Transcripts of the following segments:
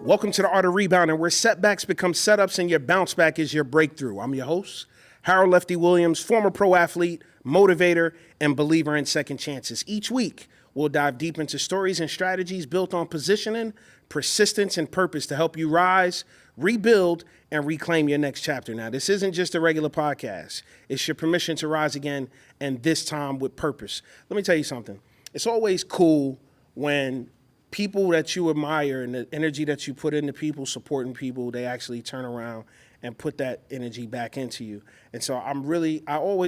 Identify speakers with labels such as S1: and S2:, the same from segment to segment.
S1: Welcome to the Art of Rebounding, where setbacks become setups and your bounce back is your breakthrough. I'm your host, Harold Lefty Williams, former pro athlete, motivator, and believer in second chances. Each week, we'll dive deep into stories and strategies built on positioning, persistence, and purpose to help you rise, rebuild, and reclaim your next chapter. Now, this isn't just a regular podcast. It's your permission to rise again, and this time with purpose. Let me tell you something. It's always cool when people that you admire and the energy that you put into people, supporting people, they actually turn around and put that energy back into you. And so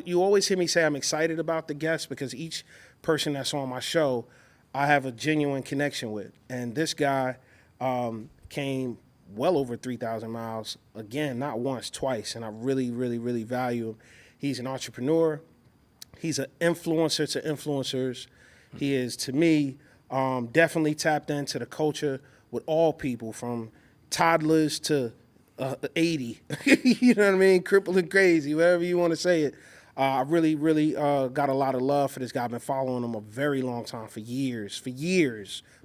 S1: you always hear me say I'm excited about the guests because each person that's on my show, I have a genuine connection with. And this guy came well over 3,000 miles, again, not once, twice. And I really, really, really value him. He's an entrepreneur. He's an influencer to influencers. He is, to me, definitely tapped into the culture with all people from toddlers to 80, you know what I mean? Crippled and crazy, whatever you want to say it. I really, really got a lot of love for this guy. I've been following him a very long time, for years,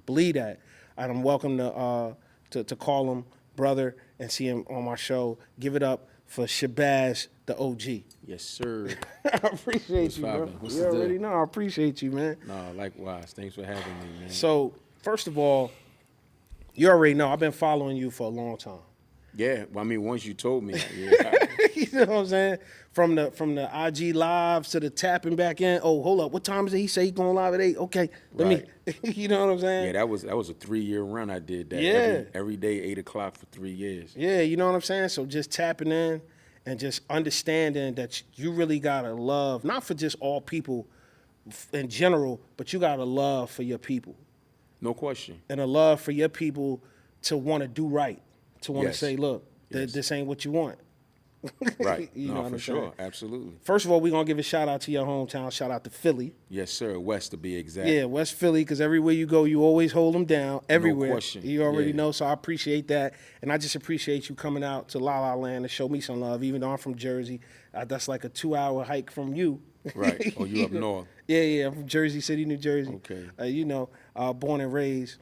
S1: believe that. And I'm welcome to call him brother and see him on my show. Give it up for Shabazz the OG.
S2: Yes, sir.
S1: I appreciate you, bro. You already know. I appreciate you, man.
S2: No, likewise. Thanks for having me, man.
S1: So, first of all, you already know I've been following you for a long time.
S2: Yeah, well, I mean, once you told me, yeah.
S1: You know what I'm saying? From the IG lives to the tapping back in. Oh, hold up. What time is it? He say he going live at 8. Okay, let me. You know what I'm saying?
S2: Yeah, that was a 3-year run. I did that.
S1: Yeah.
S2: Every day, 8 o'clock for 3 years.
S1: Yeah, you know what I'm saying? So just tapping in and just understanding that you really got to love, not for just all people in general, but you got a love for your people.
S2: No question.
S1: And a love for your people to want to do right, to want to
S2: Yes.
S1: say, look,
S2: Yes.
S1: this ain't what you want.
S2: Right.
S1: You know
S2: No,
S1: what
S2: for
S1: I'm
S2: sure.
S1: saying?
S2: Absolutely.
S1: First of all, we're going to give a shout out to your hometown. Shout out to Philly.
S2: Yes, sir. West, to be exact.
S1: Yeah, West Philly, because everywhere you go, you always hold them down. Everywhere.
S2: No question.
S1: You already
S2: Yeah.
S1: know, so I appreciate that. And I just appreciate you coming out to La La Land to show me some love, even though I'm from Jersey. That's like a 2-hour hike from you.
S2: Right. Oh, you up north.
S1: Yeah, I'm from Jersey City, New Jersey.
S2: Okay.
S1: Born and raised.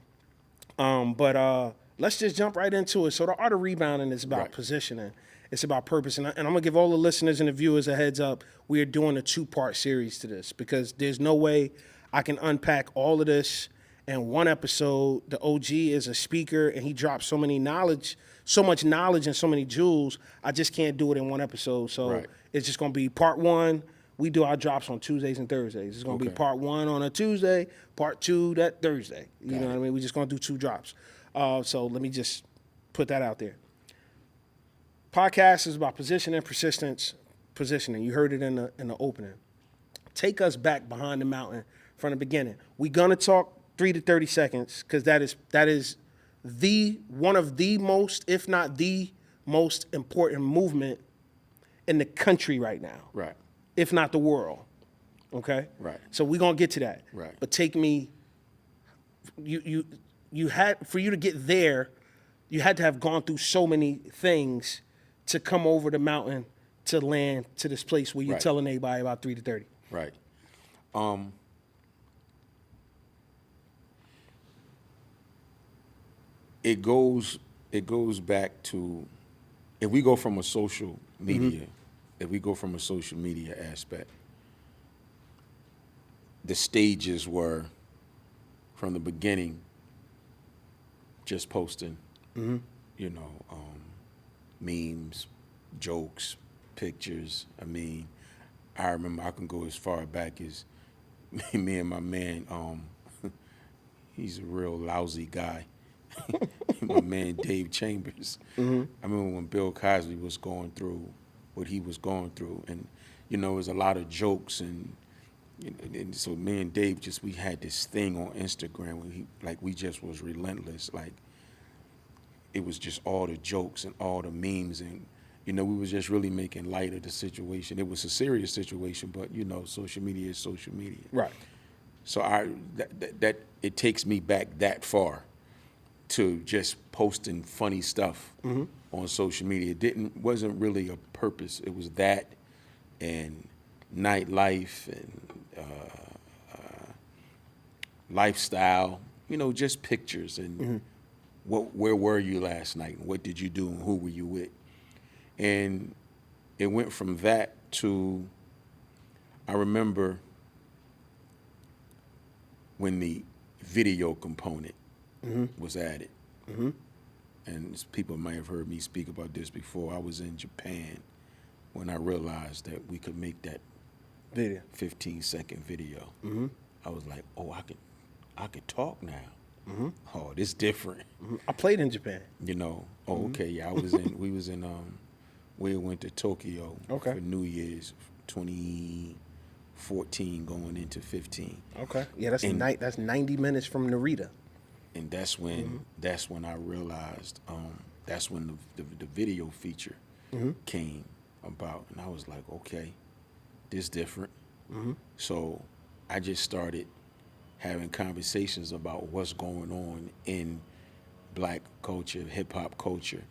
S1: But let's just jump right into it. So the art of rebounding is about
S2: Right.
S1: positioning. It's about purpose. And I'm going to give all the listeners and the viewers a heads up. We are doing a 2-part series to this because there's no way I can unpack all of this in one episode. The OG is a speaker and he drops so much knowledge and so many jewels. I just can't do it in one episode. So
S2: Right.
S1: It's just going to be part 1. We do our drops on Tuesdays and Thursdays. It's going to be part 1 on a Tuesday, part 2 that Thursday. You know what I mean? We're just going to do 2 drops. So let me just put that out there. Podcast is about positioning, persistence, positioning. You heard it in the opening. Take us back behind the mountain from the beginning. We're gonna talk 3 to 30 seconds because that is one of the most, if not the most important movement in the country right now.
S2: Right.
S1: If not the world. Okay?
S2: Right.
S1: So we're gonna get to that.
S2: Right.
S1: But take me, you had, for you to get there, you had to have gone through so many things to come over the mountain to land to this place where you're
S2: Right.
S1: telling everybody about 3 to 30.
S2: Right. It goes back to, if we go from a social media, aspect, the stages were from the beginning just posting, memes, jokes, pictures. I mean, I remember I can go as far back as me and my man, he's a real lousy guy. My man Dave Chambers. I remember when Bill Cosby was going through what he was going through, and it was a lot of jokes, and so me and Dave we had this thing on Instagram where we just was relentless. Like, it was just all the jokes and all the memes, and we was just really making light of the situation. It was a serious situation, but social media is social media.
S1: Right.
S2: So that it takes me back that far to just posting funny stuff on social media. It wasn't really a purpose. It was that and nightlife and lifestyle, just pictures and where were you last night? And what did you do? And who were you with? And it went from that to, I remember when the video component was added. And people might have heard me speak about this before. I was in Japan when I realized that we could make that
S1: Video.
S2: 15-second video. I was like, oh, I could talk now. Oh, this different.
S1: I played in Japan.
S2: You know. Oh, okay. Yeah, we went to Tokyo
S1: Okay.
S2: for New Year's 2014 going into 15.
S1: Okay. Yeah, that's 90 minutes from Narita.
S2: And that's when I realized that's when the video feature came about, and I was like, okay, this different. So I just started having conversations about what's going on in black culture, hip hop culture.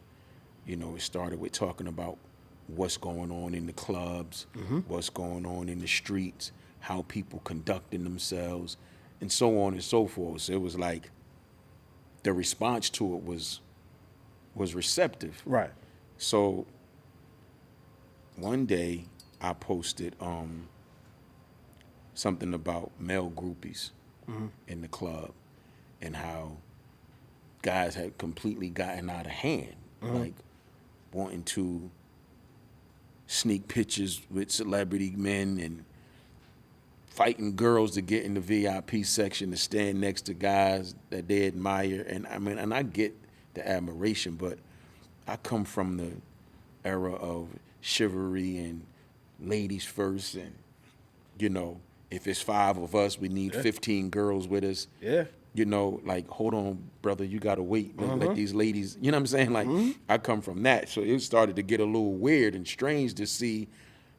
S2: You know, it started with talking about what's going on in the clubs, what's going on in the streets, how people conducting themselves, and so on and so forth. So it was like the response to it was receptive.
S1: Right.
S2: So one day I posted something about male groupies in the club and how guys had completely gotten out of hand, like wanting to sneak pictures with celebrity men and fighting girls to get in the VIP section to stand next to guys that they admire. And I mean, and I get the admiration, but I come from the era of chivalry and ladies first, and you know, if it's 5 of us, we need 15 girls with us.
S1: Yeah.
S2: You know, like, hold on, brother, you gotta wait. Let these ladies, you know what I'm saying? Like, I come from that. So it started to get a little weird and strange to see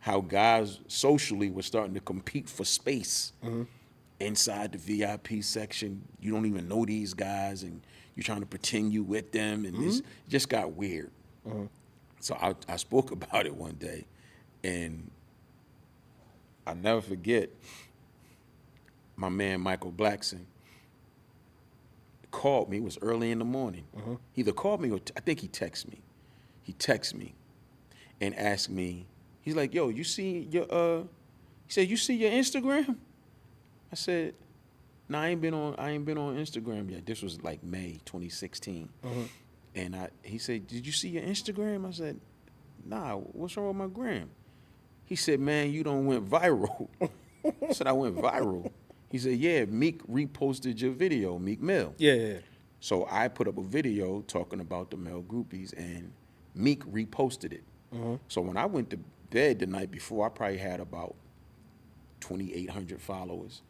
S2: how guys socially were starting to compete for space inside the VIP section. You don't even know these guys, and you're trying to pretend you with them, and it just got weird. So I spoke about it one day, and I'll never forget my man Michael Blackson called me. It was early in the morning. He either called me or I think he texted me. He texted me and asked me, he's like, yo, you see your, he said, you see your Instagram? I said, no, I ain't been on Instagram yet. This was like May 2016. And he said, did you see your Instagram? I said, nah, what's wrong with my gram? He said, man, you done went viral. I said, I went viral. He said, yeah, Meek reposted your video, Meek Mill.
S1: Yeah.
S2: So I put up a video talking about the male groupies, and Meek reposted it. So when I went to bed the night before, I probably had about 2,800 followers.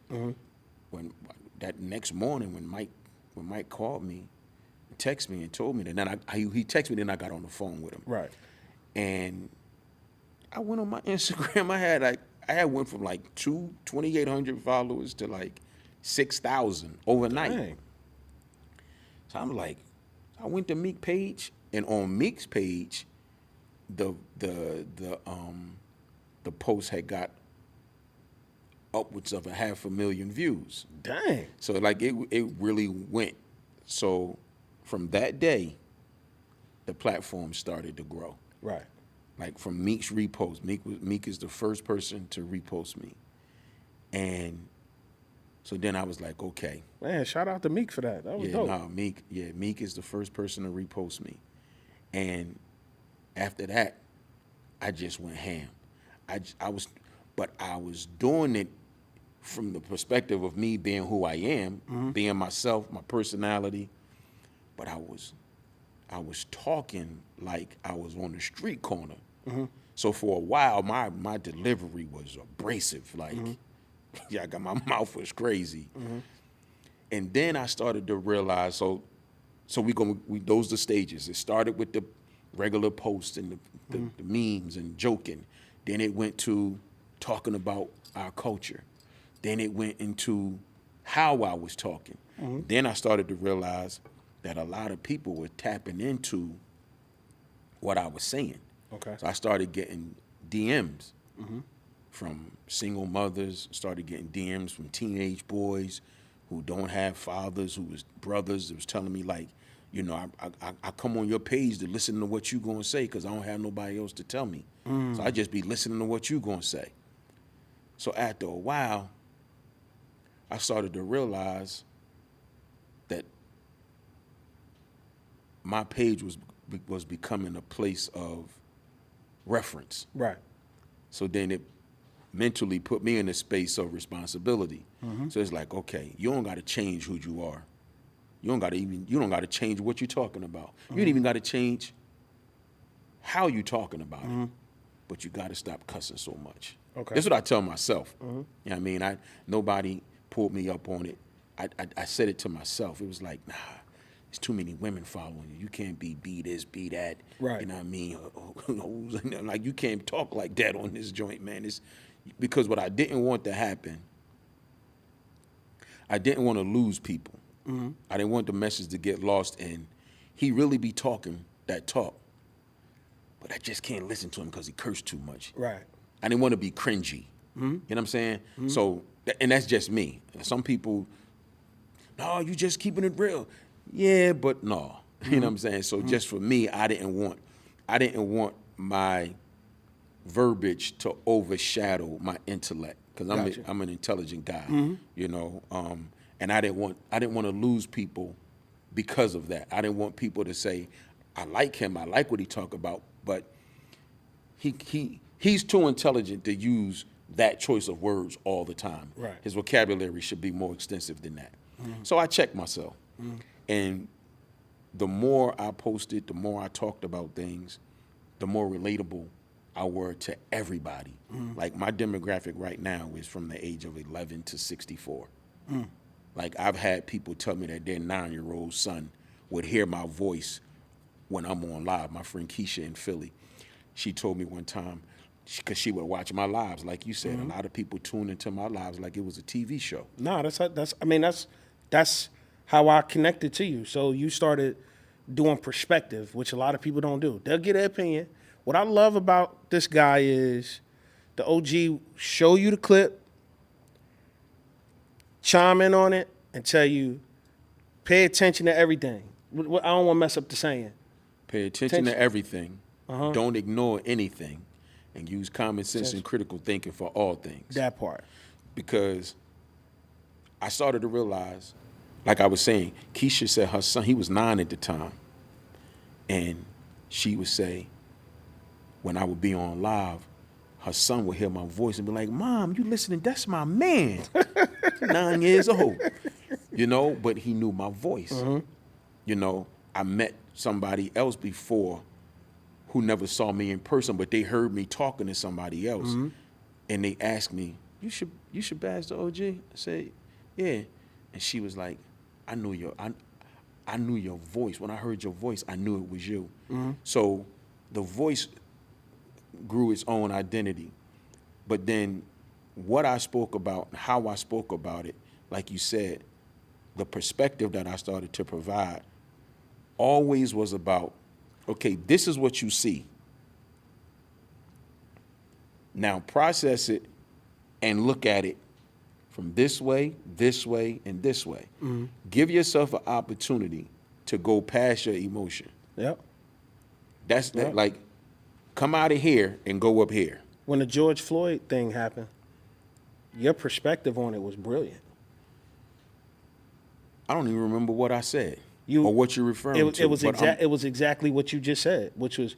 S2: When that next morning, when Mike called me, texted me and told me that, then he texted me, then I got on the phone with him.
S1: Right.
S2: And I went on my Instagram. I had went from like 2,800 followers to like 6,000 overnight.
S1: Dang.
S2: So I'm like, I went to Meek page, and on Meek's page, the post had got upwards of 500,000 views.
S1: Dang.
S2: So like it really went. So from that day, the platform started to grow.
S1: Right.
S2: Like from Meek's repost. Meek is the first person to repost me. And so then I was like, okay.
S1: Man, shout out to Meek for that. That was dope.
S2: Meek is the first person to repost me. And after that, I just went ham. I was doing it from the perspective of me being who I am, being myself, my personality. But I was talking like I was on the street corner. So for a while, my delivery was abrasive. Like, my mouth was crazy. And then I started to realize, so those the stages. It started with the regular posts and the memes and joking. Then it went to talking about our culture. Then it went into how I was talking. Then I started to realize that a lot of people were tapping into what I was saying.
S1: Okay.
S2: So I started getting DMs from single mothers, started getting DMs from teenage boys who don't have fathers, who was brothers. It was telling me like, You know, I come on your page to listen to what you gonna say because I don't have nobody else to tell me. So I just be listening to what you gonna say. So after a while, I started to realize that my page was becoming a place of reference.
S1: Right.
S2: So then it mentally put me in a space of responsibility. So it's like, okay, you don't got to change who you are. You don't got to change what you're talking about. You don't even got to change how you talking about it. But you got to stop cussing so much.
S1: Okay.
S2: That's what I tell myself. You know what I mean? Nobody pulled me up on it. I said it to myself. It was like, nah, there's too many women following you. You can't be this, be that.
S1: Right.
S2: You know what I mean? Like, you can't talk like that on this joint, man. It's because what I didn't want to happen, I didn't want to lose people. I didn't want the message to get lost, and he really be talking that talk, but I just can't listen to him because he cursed too much.
S1: Right.
S2: I didn't want to be cringy. You know what I'm saying? So, and that's just me. Some people, no, you just keeping it real. Yeah, but no. You know what I'm saying? So just for me, I didn't want my verbiage to overshadow my intellect because I'm an intelligent guy. You know, and I didn't want to lose people because of that. I didn't want people to say, I like him, I like what he talk about, but he's too intelligent to use that choice of words all the time.
S1: Right.
S2: His vocabulary should be more extensive than that. So I checked myself. And the more I posted, the more I talked about things, the more relatable I were to everybody. Like, my demographic right now is from the age of 11 to 64. Like, I've had people tell me that their 9-year-old son would hear my voice when I'm on live. My friend Keisha in Philly, she told me one time, because she would watch my lives, like you said, a lot of people tune into my lives like it was a TV show.
S1: No, that's how I connected to you. So you started doing perspective, which a lot of people don't do. They'll get their opinion. What I love about this guy is the OG show you the clip, chime in on it, and tell you, pay attention to everything. I don't want to mess up the saying.
S2: Pay attention to everything. Don't ignore anything. And use common sense and critical thinking for all things.
S1: That part.
S2: Because I started to realize, like I was saying, Keisha said her son, he was 9 at the time. And she would say, when I would be on live, her son would hear my voice and be like, Mom, you listening? That's my man. 9 years old. You know, but he knew my voice. You know, I met somebody else before who never saw me in person, but they heard me talking to somebody else. And they asked me, you Shabazz the OG? I said, yeah. And she was like, I knew your voice. When I heard your voice, I knew it was you. So the voice grew its own identity. But then what I spoke about, how I spoke about it, like you said, the perspective that I started to provide always was about, okay, this is what you see. Now process it and look at it from this way, and this way. Give yourself an opportunity to go past your emotion.
S1: Yep.
S2: That's that, like, come out of here and go up here.
S1: When the George Floyd thing happened, your perspective on it was brilliant.
S2: I don't even remember what I said or what you're referring to.
S1: It was exactly what you just said, which was,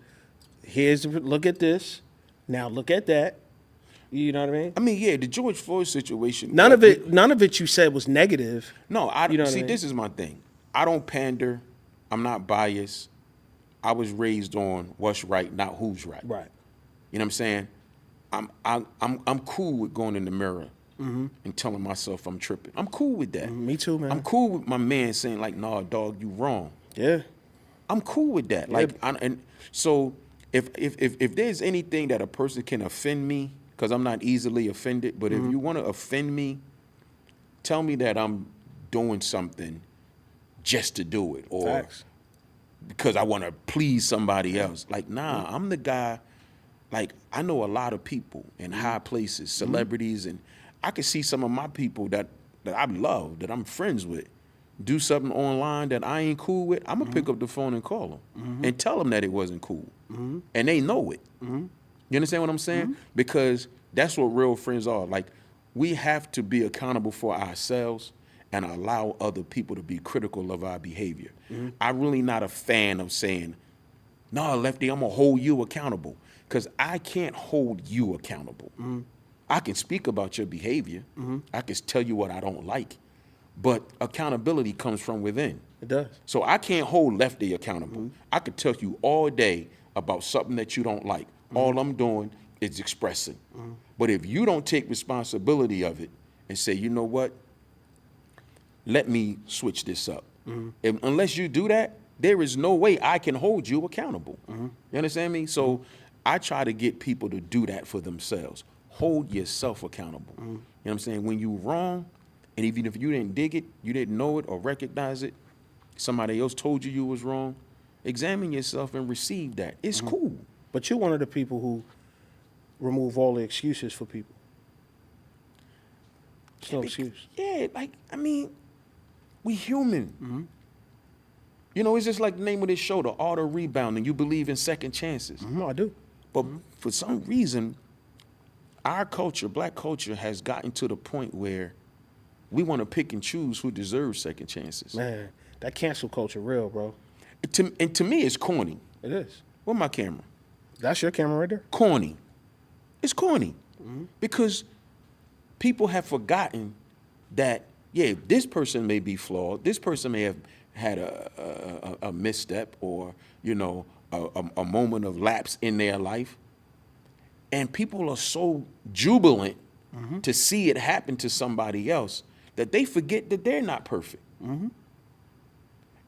S1: look at this, now look at that. You know what I mean?
S2: I mean, yeah, the George Floyd situation.
S1: None of it you said was negative.
S2: No,
S1: you know what I mean?
S2: This is my thing. I don't pander. I'm not biased. I was raised on what's right, not who's right.
S1: Right.
S2: You know what I'm saying? I'm cool with going in the mirror and telling myself I'm tripping. I'm cool with that.
S1: Me too, man.
S2: I'm cool with my man saying like, "Nah, dog, you wrong."
S1: Yeah.
S2: I'm cool with that.
S1: Yeah.
S2: Like, and so if there's anything that a person can offend me, because I'm not easily offended, but if you want to offend me, tell me that I'm doing something just to do it, or
S1: Facts.
S2: because I want to please somebody else. Like, nah, I'm the guy. Like, I know a lot of people in high places, celebrities, and I can see some of my people that I love, that I'm friends with, do something online that I ain't cool with, I'm gonna pick up the phone and call them and tell them that it wasn't cool, and they know it. You understand what I'm saying? Because that's what real friends are. Like, we have to be accountable for ourselves and allow other people to be critical of our behavior. I'm really not a fan of saying, "No, Lefty, I'm gonna hold you accountable," because I can't hold you accountable. I can speak about your behavior. I can tell you what I don't like, but accountability comes from within.
S1: It does.
S2: So I can't hold Lefty accountable. I could tell you all day about something that you don't like. All I'm doing is expressing. But if you don't take responsibility of it and say, you know what, let me switch this up. Unless you do that, there is no way I can hold you accountable. You understand me? So I try to get people to do that for themselves. Hold yourself accountable. You know what I'm saying? When you're wrong, and even if you didn't dig it, you didn't know it or recognize it, somebody else told you was wrong, examine yourself and receive that. It's cool.
S1: But you're one of the people who remove all the excuses for people. It's no excuse.
S2: Yeah, like, I mean, we human. You know, it's just like the name of this show, The Art of Rebounding. You believe in second chances.
S1: I do.
S2: But for some reason, our culture, black culture, has gotten to the point where we want to pick and choose who deserves second chances.
S1: Man, that cancel culture real, bro.
S2: And to me, it's corny.
S1: It is.
S2: Where's my camera?
S1: That's your camera right there?
S2: Corny. It's corny. Because people have forgotten that, yeah, this person may be flawed. This person may have had a misstep or, you know, a moment of lapse in their life. And people are so jubilant to see it happen to somebody else that they forget that they're not perfect. And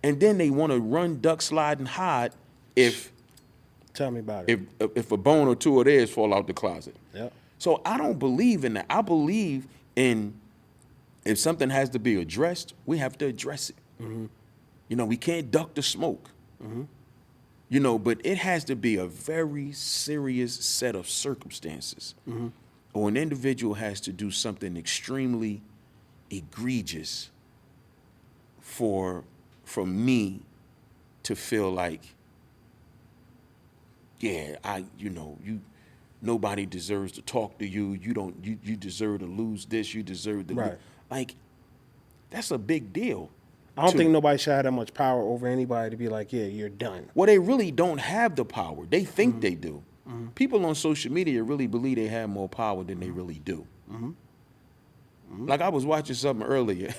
S2: then they want to run, duck, slide, and hide if
S1: Tell me about it.
S2: if a bone or two of theirs fall out the closet.
S1: Yep.
S2: So I don't believe in that. I believe in, if something has to be addressed, we have to address it. You know, we can't duck the smoke. You know, but it has to be a very serious set of circumstances, or an individual has to do something extremely egregious for me to feel like, yeah, nobody deserves to talk to you. You deserve to lose this. You deserve to
S1: Right.
S2: like, that's a big deal.
S1: I don't think nobody should have that much power over anybody to be like, yeah, you're done.
S2: Well, they really don't have the power. They think they do. People on social media really believe they have more power than they really do. Like, I was watching something earlier,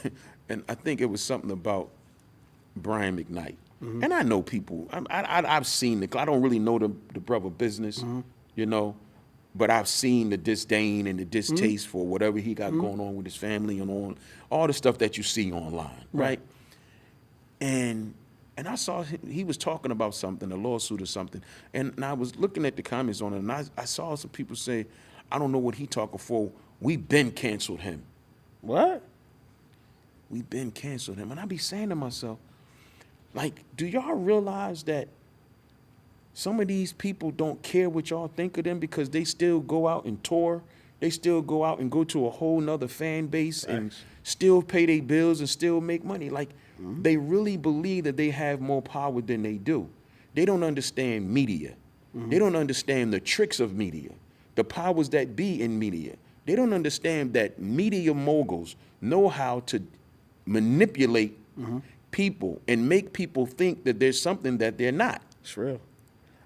S2: and I think it was something about Brian McKnight. And I know people. I've seen I don't really know the brother business, you know, but I've seen the disdain and the distaste for whatever he got going on with his family and all the stuff that you see online, right? And I saw he was talking about something, a lawsuit or something, and I was looking at the comments on it, and I saw some people say, I don't know what he talking for. We been canceled him.
S1: What?
S2: We been canceled him. And I be saying to myself, like, do y'all realize that some of these people don't care what y'all think of them because they still go out and tour? They still go out and go to a whole nother fan base and still pay their bills and still make money. Like, they really believe that they have more power than they do. They don't understand media. They don't understand the tricks of media, the powers that be in media. They don't understand that media moguls know how to manipulate people and make people think that there's something that they're not.
S1: It's real.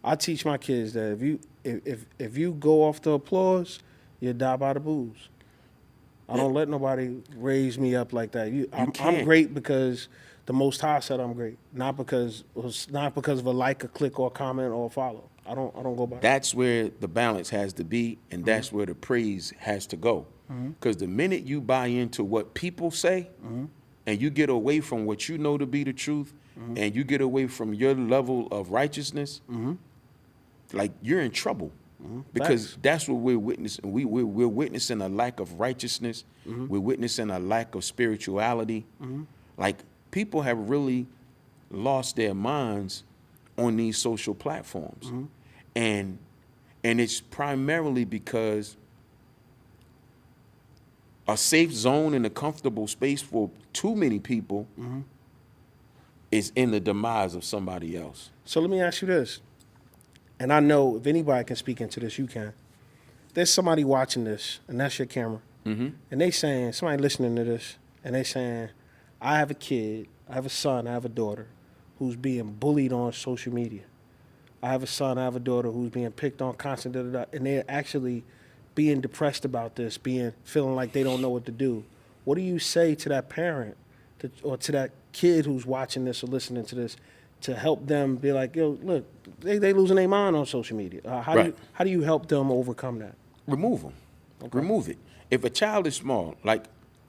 S1: I teach my kids that if you go off the applause, you die by the booze. I don't let nobody raise me up like that. I'm great because the Most High said I'm great, not because of a like, a click, or a comment, or a follow. I don't go by.
S2: That's where the balance has to be, and that's where the praise has to go. Because the minute you buy into what people say, and you get away from what you know to be the truth, and you get away from your level of righteousness, like, you're in trouble. Because that's what we're witnessing. We're witnessing a lack of righteousness. We're witnessing a lack of spirituality. Like, people have really lost their minds on these social platforms. And it's primarily because a safe zone and a comfortable space for too many people is in the demise of somebody else.
S1: So let me ask you this, and I know if anybody can speak into this, you can. There's somebody watching this, and that's your camera, and they saying, somebody listening to this, and they saying, I have a kid, I have a son, I have a daughter who's being bullied on social media. I have a son, I have a daughter who's being picked on constantly, and they're actually being depressed about this, feeling like they don't know what to do. What do you say to that parent or to that kid who's watching this or listening to this to help them be like, yo, look, they losing their mind on social media? How do you help them overcome that?
S2: Remove them. Okay. Remove it. If a child is small, like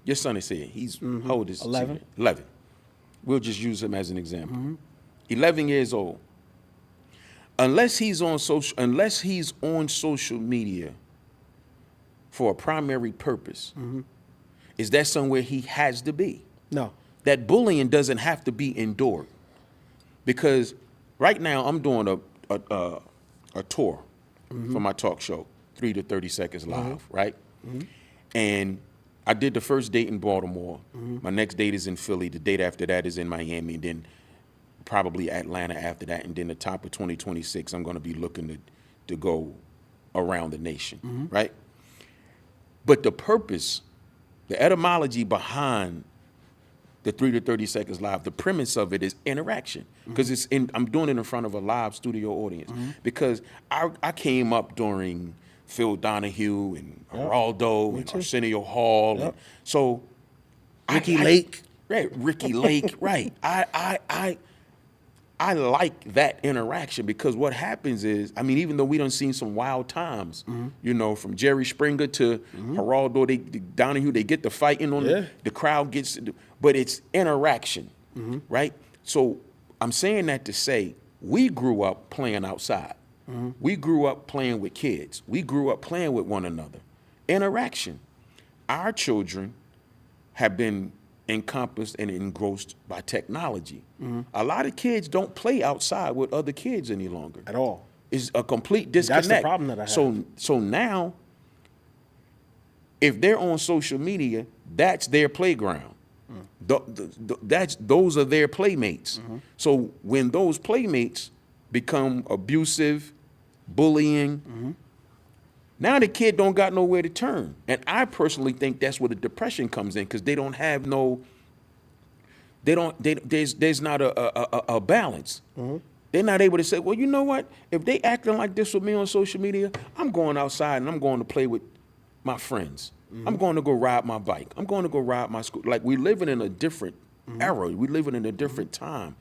S2: your son is saying, he's how old is
S1: 11.
S2: 11. We'll just use him as an example. 11 years old. Unless he's on social media for a primary purpose, is that somewhere he has to be?
S1: No.
S2: That bullying doesn't have to be endured. Because right now I'm doing a tour for my talk show, 3 to 30 Seconds Live, right? And I did the first date in Baltimore. My next date is in Philly. The date after that is in Miami. And then probably Atlanta after that. And then the top of 2026, I'm going to be looking to go around the nation, right? But the purpose, the etymology behind the 3 to 30 Seconds Live, the premise of it is interaction. Because I'm doing it in front of a live studio audience. Because I came up during Phil Donahue and Geraldo and Arsenio Hall. And so
S1: Ricky Lake.
S2: Right, Ricky Lake, right. I like that interaction because what happens is, I mean, even though we done seen some wild times, you know, from Jerry Springer to Geraldo, Donahue, they get the fighting on the crowd gets, but it's interaction, right? So I'm saying that to say we grew up playing outside. We grew up playing with kids. We grew up playing with one another. Interaction. Our children have been encompassed and engrossed by technology. A lot of kids don't play outside with other kids any longer.
S1: At all.
S2: It's a complete disconnect.
S1: That's the problem that I have.
S2: So now, if they're on social media, that's their playground. Those are their playmates. So when those playmates become abusive, bullying, now the kid don't got nowhere to turn. And I personally think that's where the depression comes in because they don't have there's not a balance. They're not able to say, well, you know what? If they acting like this with me on social media, I'm going outside and I'm going to play with my friends. I'm going to go ride my bike. I'm going to go ride my scooter. Like, we're living in a different era. We're living in a different time.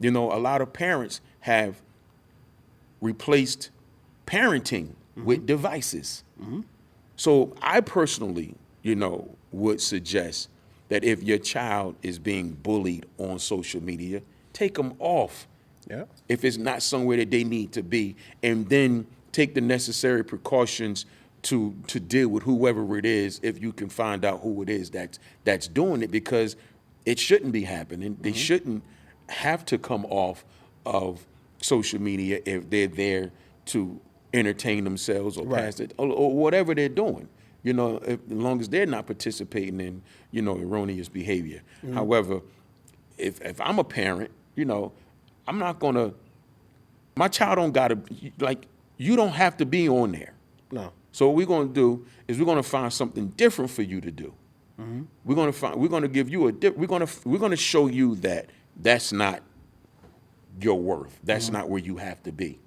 S2: You know, a lot of parents have replaced parenting with devices. So I personally, you know, would suggest that if your child is being bullied on social media, take them off. If it's not somewhere that they need to be, and then take the necessary precautions to deal with whoever it is, if you can find out who it is that's doing it, because it shouldn't be happening. They shouldn't have to come off of social media if they're there to entertain themselves or pass it or whatever they're doing. You know, as long as they're not participating in, you know, erroneous behavior. However, if I'm a parent, you know, I'm not gonna. My child don't gotta, like, you don't have to be on there.
S1: No.
S2: So what we're gonna do is we're gonna find something different for you to do. We're gonna give you we're gonna show you that that's not your worth. That's not where you have to be.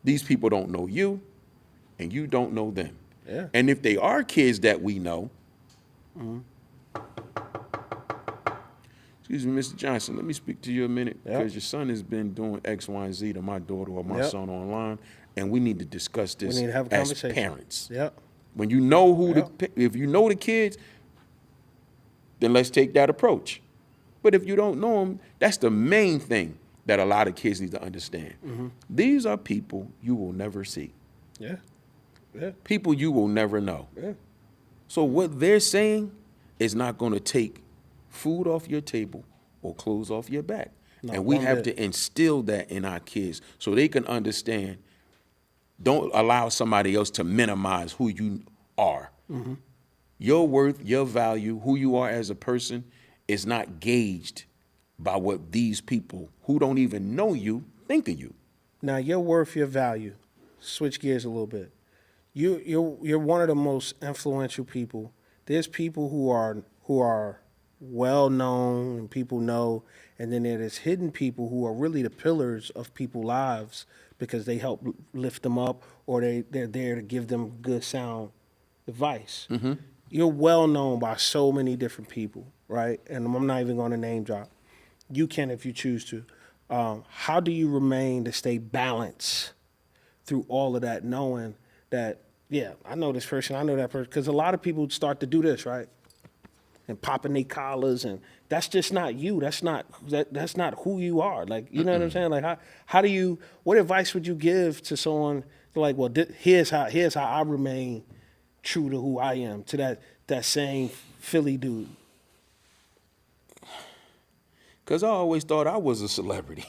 S2: These people don't know you, and you don't know them. And if they are kids that we know, excuse me, Mr. Johnson, let me speak to you a minute, because your son has been doing X, Y, and Z to my daughter or my son online, and we need to discuss this as parents. When you know if you know the kids, then let's take that approach. But if you don't know them, that's the main thing that a lot of kids need to understand. These are people you will never see. People you will never know. So what they're saying is not going to take food off your table or clothes off your back. And we have to instill that in our kids so they can understand. Don't allow somebody else to minimize who you are. Your worth, your value, who you are as a person is not gauged by what these people who don't even know you think of you.
S1: Now, your worth, your value. Switch gears a little bit. You're one of the most influential people. There's people who are well known and people know, and then there's hidden people who are really the pillars of people's lives because they help lift them up or they're there to give them good sound advice. Mm-hmm. You're well known by so many different people, right? And I'm not even going to name drop. You can if you choose to. How do you remain to stay balanced through all of that, knowing that, yeah, I know this person, I know that person? Because a lot of people start to do this, right? And popping their collars, and that's just not you. That's not who you are. Like, you know what I'm saying? Like, how do you? What advice would you give to someone like, well, here's how I remain true to who I am, to that same Philly dude?
S2: Because I always thought I was a celebrity.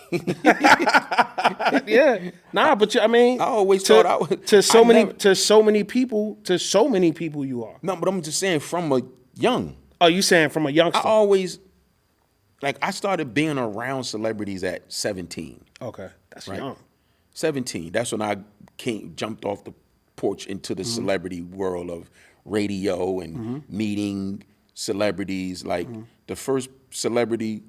S1: Yeah, nah, but I mean,
S2: I always thought I was
S1: to so many people you are.
S2: No, but I'm just saying from a young.
S1: Oh, you saying from a youngster?
S2: I always, like, I started being around celebrities at 17.
S1: Okay, that's
S2: right?
S1: young.
S2: 17. That's when I jumped off the porch into the celebrity world of radio and meeting celebrities. Like, the first celebrity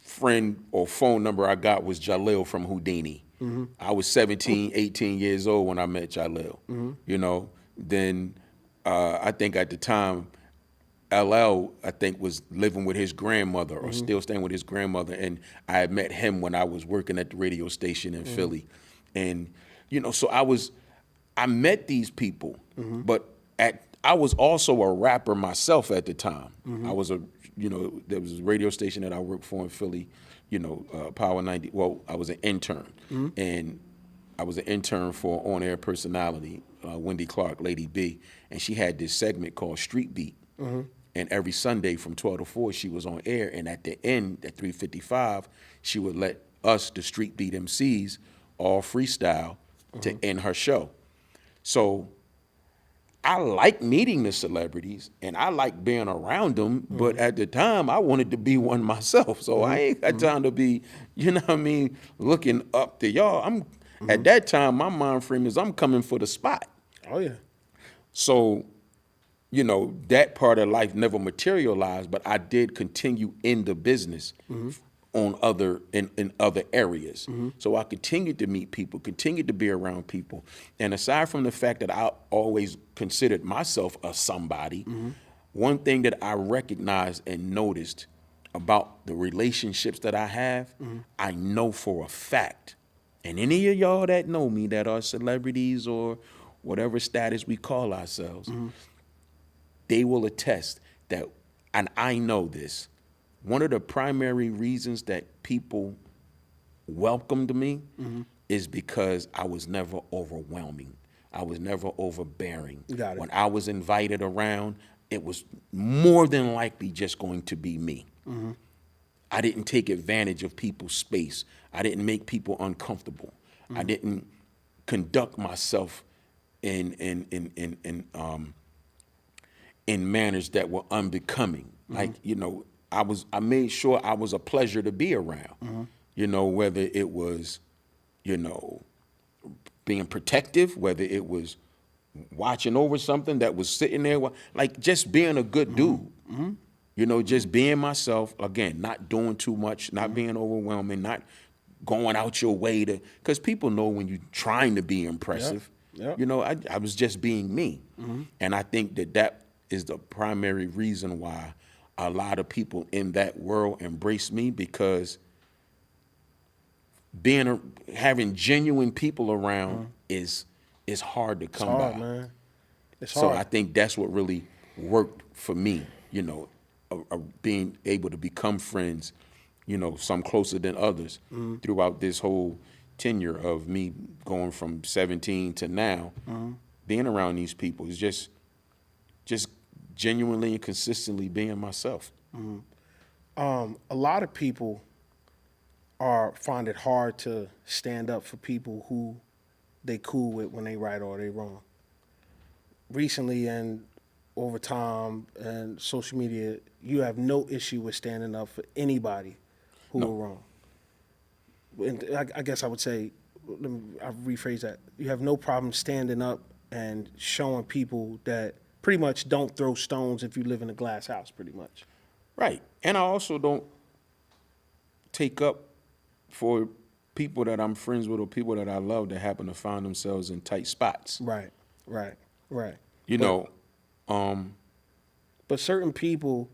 S2: friend or phone number I got was Jalil from Houdini. I was 17, 18 years old when I met Jalil. You know, then I think at the time, LL, I think, was living with his grandmother or still staying with his grandmother. And I had met him when I was working at the radio station in Philly. And, you know, so I met these people, but I was also a rapper myself at the time. I was there was a radio station that I worked for in Philly, Power 90. Well, I was an intern. And I was an intern for on-air personality, Wendy Clark, Lady B. And she had this segment called Street Beat. And every Sunday from 12 to 4, she was on air. And at the end, at 3:55, she would let us, the Street Beat MCs, all freestyle to end her show. So I like meeting the celebrities and I like being around them, but at the time I wanted to be one myself. So I ain't got time to be, looking up to y'all. At that time, my mind frame is I'm coming for the spot.
S1: Oh yeah.
S2: So, that part of life never materialized, but I did continue in the business on in other areas. So I continued to meet people, continued to be around people. And aside from the fact that I always considered myself a somebody, one thing that I recognized and noticed about the relationships that I have, I know for a fact, and any of y'all that know me that are celebrities or whatever status we call ourselves, they will attest that, and I know this, one of the primary reasons that people welcomed me is because I was never overwhelming. I was never overbearing.
S1: Got it.
S2: When I was invited around, it was more than likely just going to be me. I didn't take advantage of people's space. I didn't make people uncomfortable. I didn't conduct myself in manners that were unbecoming. Like, I made sure I was a pleasure to be around. Whether it was, being protective, whether it was watching over something that was sitting there, like just being a good dude. Just being myself, again, not doing too much, not being overwhelming, not going out your way to, because people know when you're trying to be impressive.
S1: Yep.
S2: I was just being me. And I think that is the primary reason why a lot of people in that world embrace me, because having genuine people around is hard to come by.
S1: Man. It's
S2: so
S1: hard.
S2: I think that's what really worked for me, being able to become friends, some closer than others throughout this whole tenure of me going from 17 to now. Being around these people is just genuinely and consistently being myself.
S1: A lot of people find it hard to stand up for people who they cool with when they right or they wrong. Recently, and over time and social media, you have no issue with standing up for anybody who were wrong. And I guess I would say, I rephrase that. You have no problem standing up and showing people that pretty much don't throw stones if you live in a glass house, pretty much.
S2: Right. And I also don't take up for people that I'm friends with or people that I love that happen to find themselves in tight spots.
S1: Right.
S2: You know,
S1: but certain people,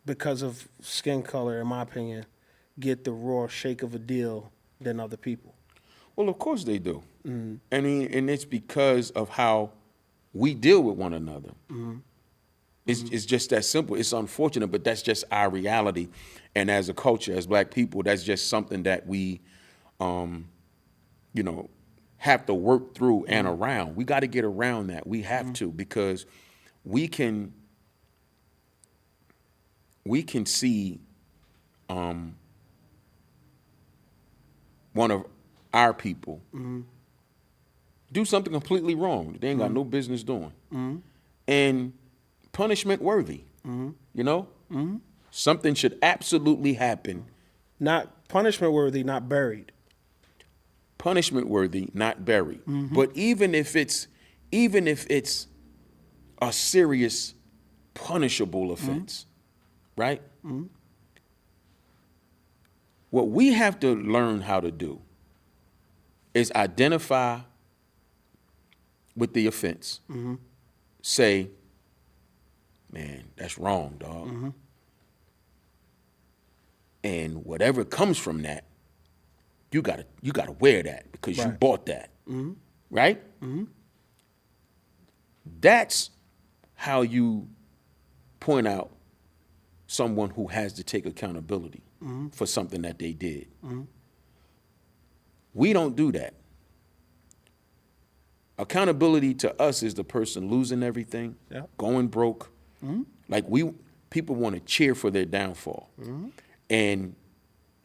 S1: because of skin color, in my opinion, get the raw shake of a deal than other people.
S2: Well, of course they do. I mean, and it's because of how we deal with one another. It's just that simple. It's unfortunate, but that's just our reality. And as a culture, as black people, that's just something that we, you know, have to work through and around. We got to get around that. We have to, because we can see one of our people do something completely wrong that they ain't got no business doing, and punishment worthy. You know, something should absolutely happen.
S1: Not punishment worthy, not buried.
S2: Punishment worthy, not buried. But even if it's a serious punishable offense, right? What we have to learn how to do is identify with the offense. Say, man, that's wrong, dog. And whatever comes from that, you gotta wear that because you bought that, right? That's how you point out someone who has to take accountability for something that they did. We don't do that. Accountability to us is the person losing everything, going broke. Like people want to cheer for their downfall. And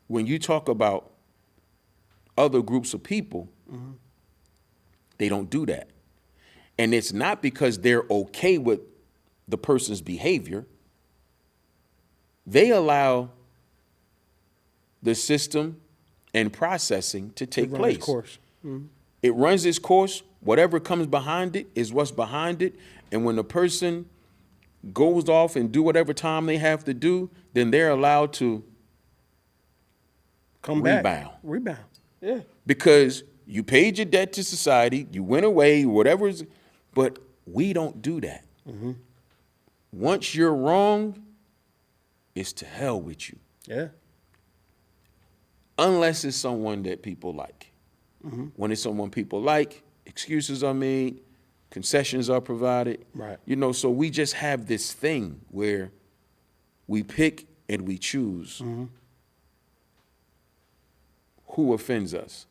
S2: when you talk about other groups of people, they don't do that. And it's not because they're okay with the person's behavior. They allow the system and processing to take place.
S1: Course.
S2: It runs its course. Whatever comes behind it is what's behind it. And when the person goes off and do whatever time they have to do, then they're allowed to
S1: Rebound. Yeah.
S2: Because you paid your debt to society, you went away, whatever. But we don't do that. Once you're wrong, it's to hell with you.
S1: Yeah.
S2: Unless it's someone that people like. When it's someone people like, excuses are made, concessions are provided.
S1: Right.
S2: You know, so we just have this thing where we pick and we choose who offends us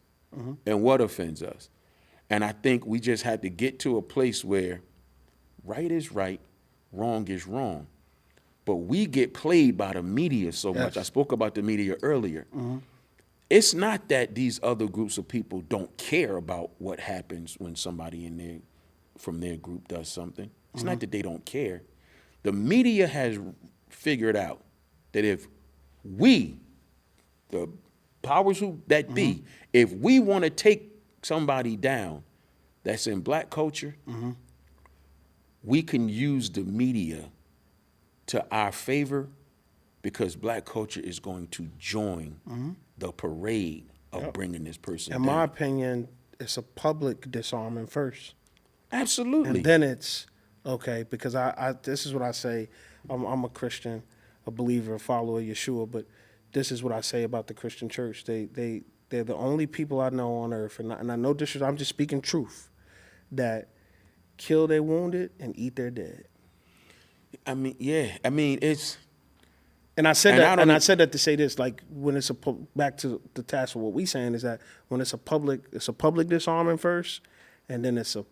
S2: and what offends us. And I think we just had to get to a place where right is right, wrong is wrong. But we get played by the media so much. I spoke about the media earlier. It's not that these other groups of people don't care about what happens when somebody from their group does something. It's not that they don't care. The media has figured out that if we, the powers that be, if we want to take somebody down that's in black culture, we can use the media to our favor because black culture is going to join the parade of bringing this person down.
S1: In my opinion, it's a public disarming first.
S2: Absolutely.
S1: And then it's, okay, because I this is what I say. I'm a Christian, a believer, a follower of Yeshua, but this is what I say about the Christian church. They're the only people I know on earth, and I know this is, I'm just speaking truth, that kill their wounded and eat their dead.
S2: I mean, yeah. I mean, it's...
S1: And I said I said that to say this, like when it's back to the task of what we saying is that when it's a public disarming first, and then it's a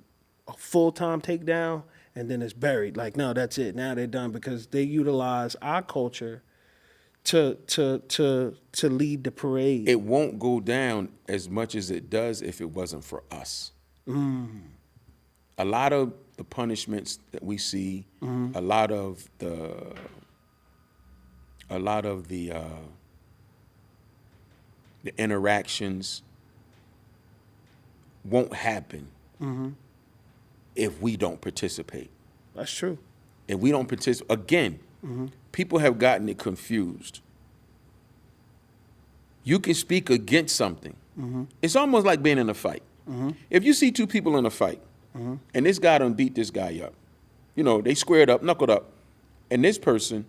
S1: full-time takedown, and then it's buried. Like, no, that's it. Now they're done because they utilize our culture to lead the parade.
S2: It won't go down as much as it does if it wasn't for us. a lot of the punishments that we see, a lot of the interactions won't happen if we don't participate.
S1: That's true.
S2: If we don't participate, again, people have gotten it confused. You can speak against something. It's almost like being in a fight. If you see two people in a fight, and this guy done beat this guy up, you know, they squared up, knuckled up, and this person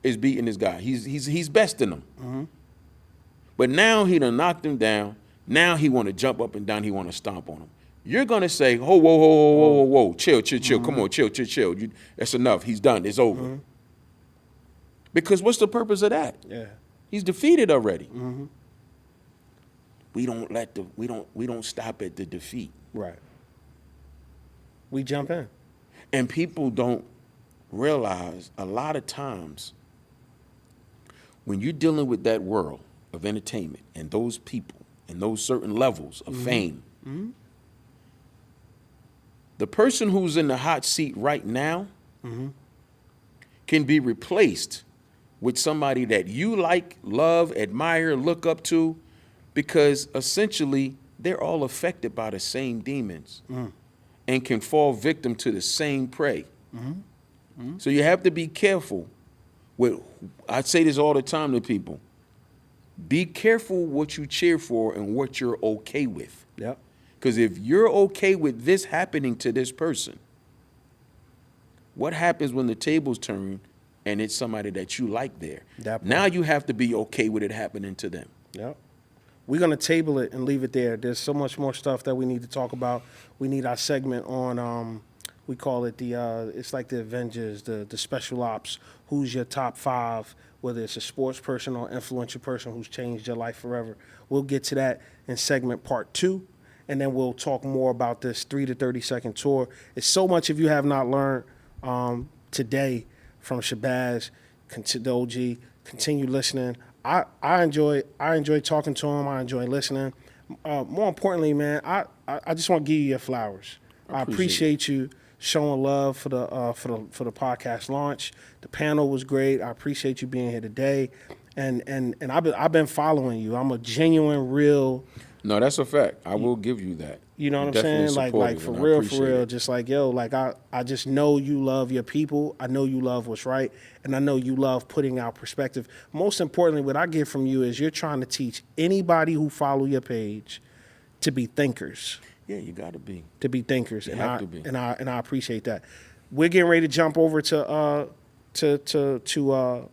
S2: is beating this guy. He's besting him. But now he done knocked him down. Now he want to jump up and down. He want to stomp on him. You're going to say, oh, whoa, chill. Come on, chill. That's enough. He's done. It's over. Because what's the purpose of that?
S1: Yeah.
S2: He's defeated already. We don't stop at the defeat.
S1: Right. We jump in.
S2: And people don't realize a lot of times when you're dealing with that world of entertainment and those people and those certain levels of fame, the person who's in the hot seat right now can be replaced with somebody that you like, love, admire, look up to, because essentially they're all affected by the same demons and can fall victim to the same prey. So you have to be careful with, I say this all the time to people, be careful what you cheer for and what you're okay with.
S1: Yep.
S2: Because if you're okay with this happening to this person, what happens when the tables turn and it's somebody that you like there? Now you have to be okay with it happening to them.
S1: Yep. We're going to table it and leave it there. There's so much more stuff that we need to talk about. We need our segment on, we call it it's like the Avengers, the special ops. Who's your top 5, whether it's a sports person or influential person who's changed your life forever. We'll get to that in segment part 2. And then we'll talk more about this 3 to 30-second tour. It's so much if you have not learned today from Shabazz, the OG. Continue listening. I enjoy talking to him. I enjoy listening. More importantly, man, I just want to give you your flowers. I appreciate you showing love for the podcast launch. The panel was great. I appreciate you being here today. And I've been following you. I'm a genuine, real.
S2: No, that's a fact. I will give you that.
S1: You know what I'm saying? Like for real. Just like, yo, like I just know you love your people. I know you love what's right. And I know you love putting out perspective. Most importantly, what I get from you is you're trying to teach anybody who follow your page to be thinkers.
S2: Yeah, you got to be.
S1: To be thinkers.
S2: You have to be.
S1: And I appreciate that. We're getting ready to jump over to the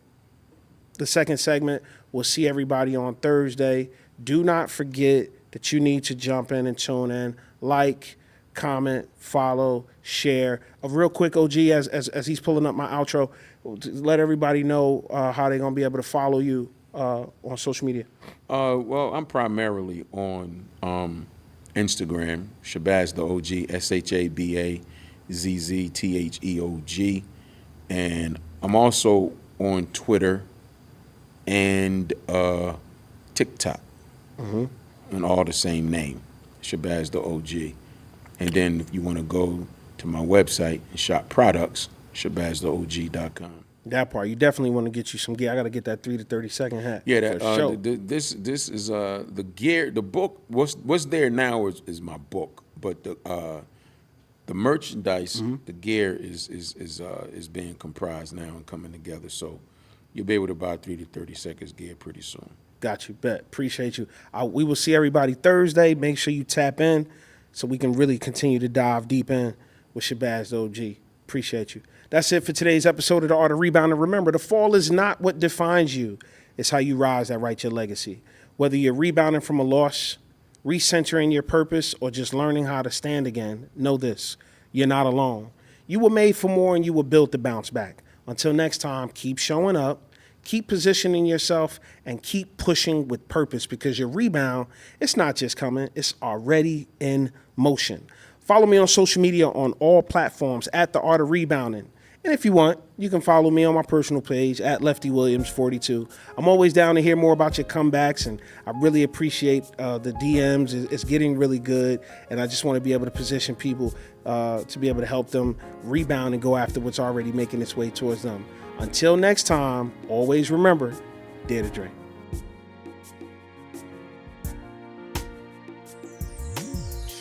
S1: second segment. We'll see everybody on Thursday. Do not forget that you need to jump in and tune in, like, comment, follow, share. A real quick, OG, as he's pulling up my outro, let everybody know how they're going to be able to follow you on social media.
S2: Well, I'm primarily on Instagram, Shabazz the OG, ShabazzTheOG. And I'm also on Twitter and TikTok. And all the same name, Shabazz the OG. And then if you want to go to my website and shop products, ShabazzTheOG.com.
S1: That part, you definitely want to get you some gear. I got to get that 3 to 30-second hat.
S2: Yeah, this is the gear. The book. What's there now is my book, but the merchandise, the gear is being comprised now and coming together. So you'll be able to buy 3 to 30 seconds gear pretty soon.
S1: Got you. Bet. Appreciate you. We will see everybody Thursday. Make sure you tap in so we can really continue to dive deep in with Shabazz the OG. Appreciate you. That's it for today's episode of The Art of Rebounding. Remember, the fall is not what defines you. It's how you rise that writes your legacy. Whether you're rebounding from a loss, recentering your purpose, or just learning how to stand again, know this. You're not alone. You were made for more and you were built to bounce back. Until next time, keep showing up. Keep positioning yourself and keep pushing with purpose, because your rebound, it's not just coming, it's already in motion. Follow me on social media on all platforms at The Art of Rebounding. And if you want, you can follow me on my personal page at Lefty Williams 42. I'm always down to hear more about your comebacks, and I really appreciate the DMs. It's getting really good, and I just want to be able to position people to be able to help them rebound and go after what's already making its way towards them. Until next time, always remember, dare to drink.